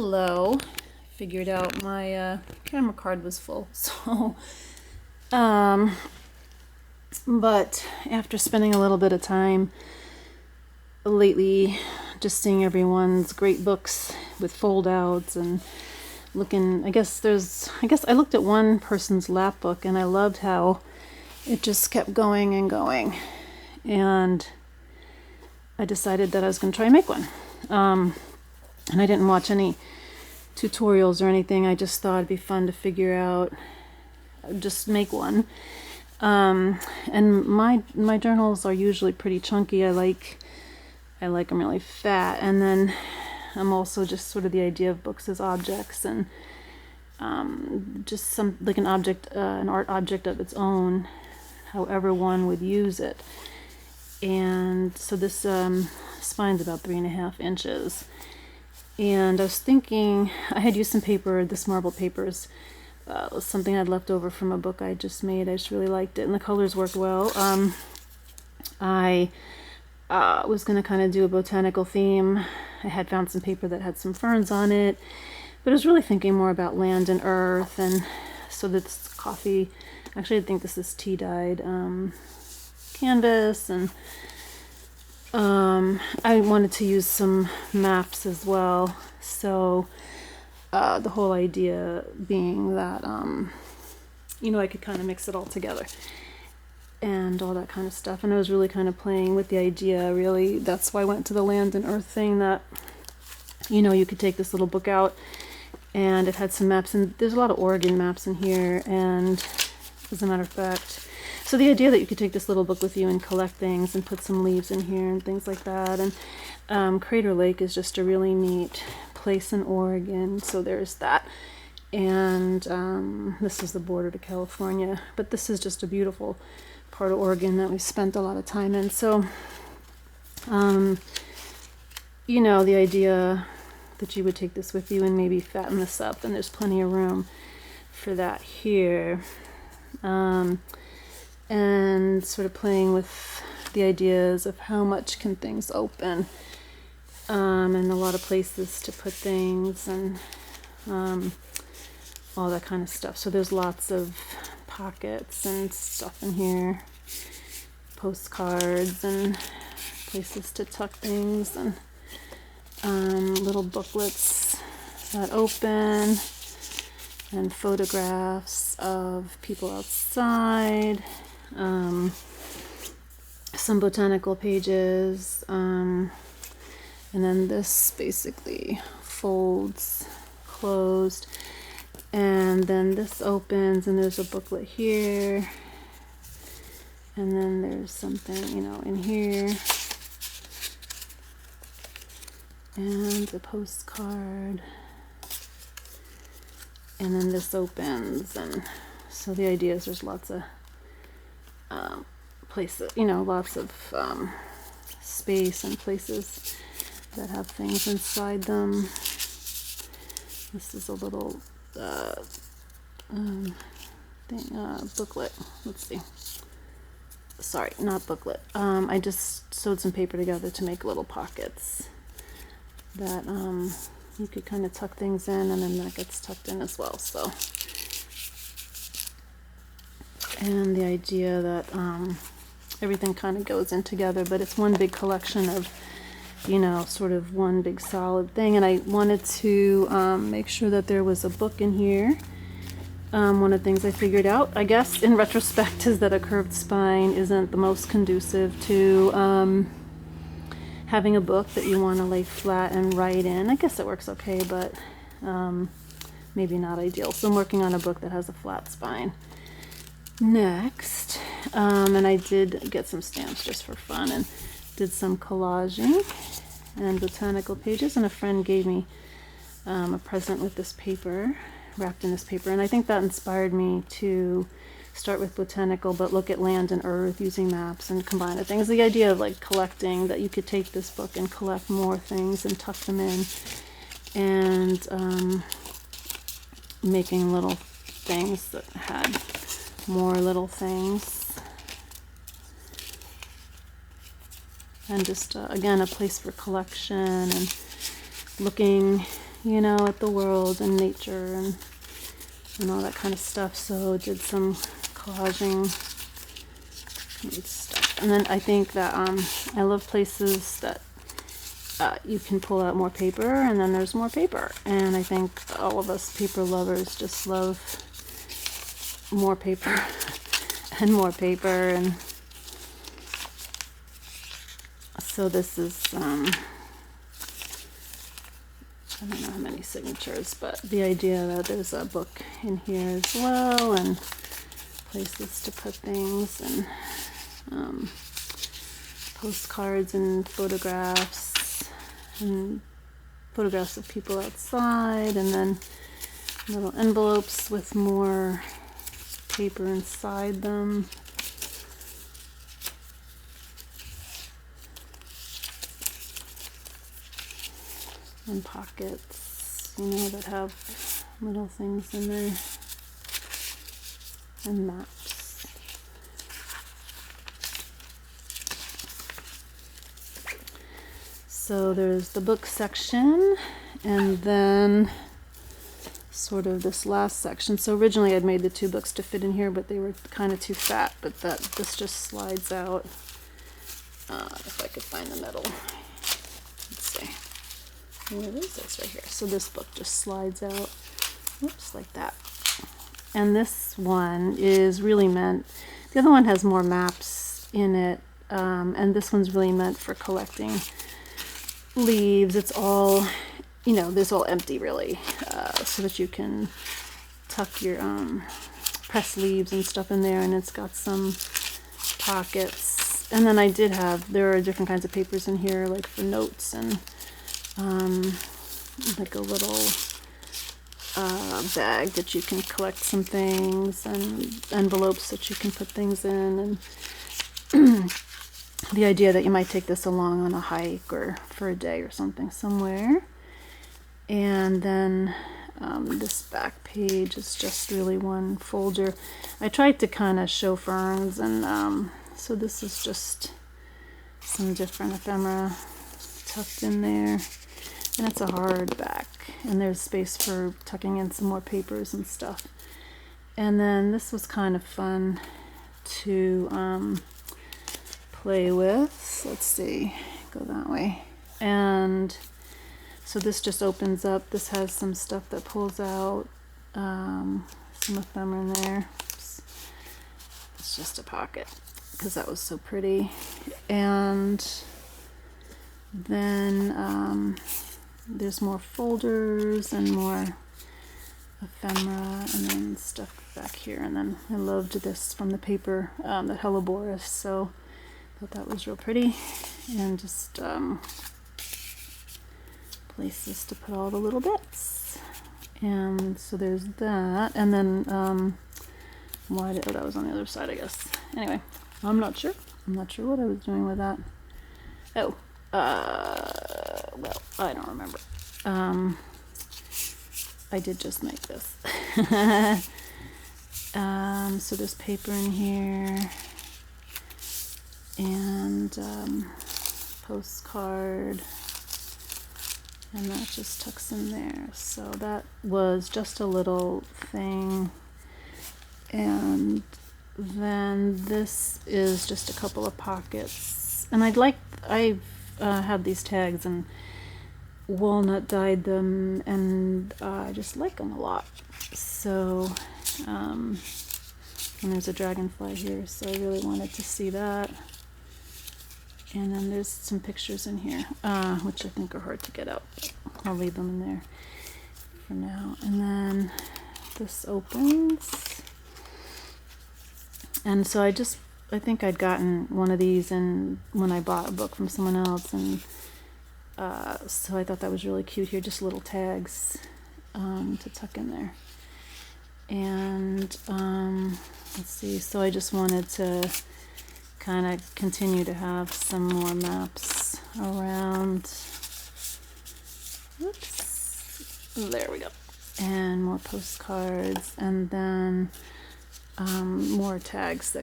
Hello. Figured out my camera card was full, so but after spending a little bit of time lately just seeing everyone's great books with fold outs and looking, I guess I looked at one person's Lapbook and I loved how it just kept going and going, and I decided that I was going to try and make one. And I didn't watch any tutorials or anything. I just thought it'd be fun to figure out, just make one. And my journals are usually pretty chunky. I like them really fat. And then I'm also just sort of the idea of books as objects, and just some like an object, an art object of its own, however one would use it. And so this spine's about 3.5 inches. And I was thinking, I had used some paper, this marble papers, something I'd left over from a book I just made. I just really liked it, and the colors worked well. I was going to kind of do a botanical theme. I had found some paper that had some ferns on it, but I was really thinking more about land and earth. And so this coffee, actually I think this is tea-dyed canvas, and I wanted to use some maps as well. So the whole idea being that I could kind of mix it all together and all that kind of stuff. And I was really kind of playing with the idea, really. That's why I went to the land and earth thing, that you could take this little book out and it had some maps, and there's a lot of Oregon maps in here. And as a matter of fact, so the idea that you could take this little book with you and collect things and put some leaves in here and things like that. And Crater Lake is just a really neat place in Oregon, so there's that. And this is the border to California, but this is just a beautiful part of Oregon that we spent a lot of time in. So the idea that you would take this with you and maybe fatten this up, and there's plenty of room for that here. And sort of playing with the ideas of how much can things open, and a lot of places to put things, and all that kind of stuff. So there's lots of pockets and stuff in here, postcards and places to tuck things, and little booklets that open, and photographs of people outside, some botanical pages, and then this basically folds closed, and then this opens, and there's a booklet here, and then there's something in here, and a postcard. And then this opens, and so the idea is there's lots of places, lots of space and places that have things inside them. This is a little booklet. Let's see. Sorry, not booklet. I just sewed some paper together to make little pockets that you could kind of tuck things in, and then that gets tucked in as well. So, and the idea that everything kind of goes in together, but it's one big collection of, sort of one big solid thing. And I wanted to make sure that there was a book in here. One of the things I figured out, I guess, in retrospect, is that a curved spine isn't the most conducive to having a book that you want to lay flat and write in. I guess it works okay, but maybe not ideal. So I'm working on a book that has a flat spine next. And I did get some stamps just for fun, and did some collaging and botanical pages. And a friend gave me a present with this paper, wrapped in this paper. And I think that inspired me to start with botanical, but look at land and earth using maps and combine the things. The idea of like collecting, that you could take this book and collect more things and tuck them in, and making little things that had more little things, and just again a place for collection, and looking you know, at the world and nature and all that kind of stuff. So did some collaging and stuff. And then I think that I love places that you can pull out more paper, and then there's more paper. And I think all of us paper lovers just love more paper and more paper. And so this is I don't know how many signatures, but the idea that there's a book in here as well, and places to put things, and postcards and photographs of people outside, and then little envelopes with more paper inside them. And pockets, you know, that have little things in there, and maps. So there's the book section, and then sort of this last section. So originally I'd made the 2 books to fit in here, but they were kind of too fat, but this just slides out. If I could find the middle. Let's see. Where is this? Right here. So this book just slides out, whoops, like that. And this one is really meant, the other one has more maps in it, and this one's really meant for collecting leaves. It's all, you know, this all empty really, so that you can tuck your pressed leaves and stuff in there, and it's got some pockets. And then I did have, there are different kinds of papers in here, like for notes, and like a little bag that you can collect some things, and envelopes that you can put things in, and the idea that you might take this along on a hike or for a day or something somewhere. And then this back page is just really one folder. I tried to kind of show ferns, and so this is just some different ephemera tucked in there. And it's a hardback, and there's space for tucking in some more papers and stuff. And then this was kind of fun to play with. Let's see, go that way. And so this just opens up. This has some stuff that pulls out, some ephemera in there. Oops. It's just a pocket because that was so pretty. And then there's more folders and more ephemera, and then stuff back here. And then I loved this from the paper, that Helleborus, so I thought that was real pretty. And just places to put all the little bits. And so there's that. And then oh, that was on the other side, I guess. Anyway, I'm not sure what I was doing with that. Oh, well, I don't remember. I did just make this. So there's paper in here, and postcard, and that just tucks in there. So that was just a little thing. And then this is just a couple of pockets, and I've had these tags and walnut dyed them, and I just like them a lot. So and there's a dragonfly here, so I really wanted to see that. And then there's some pictures in here, which I think are hard to get out. I'll leave them in there for now. And then this opens, and so I think I'd gotten one of these in when I bought a book from someone else, and so I thought that was really cute here, just little tags to tuck in there. And let's see, so I just wanted to kind of continue to have some more maps around. Oops, there we go. And more postcards, and then more tags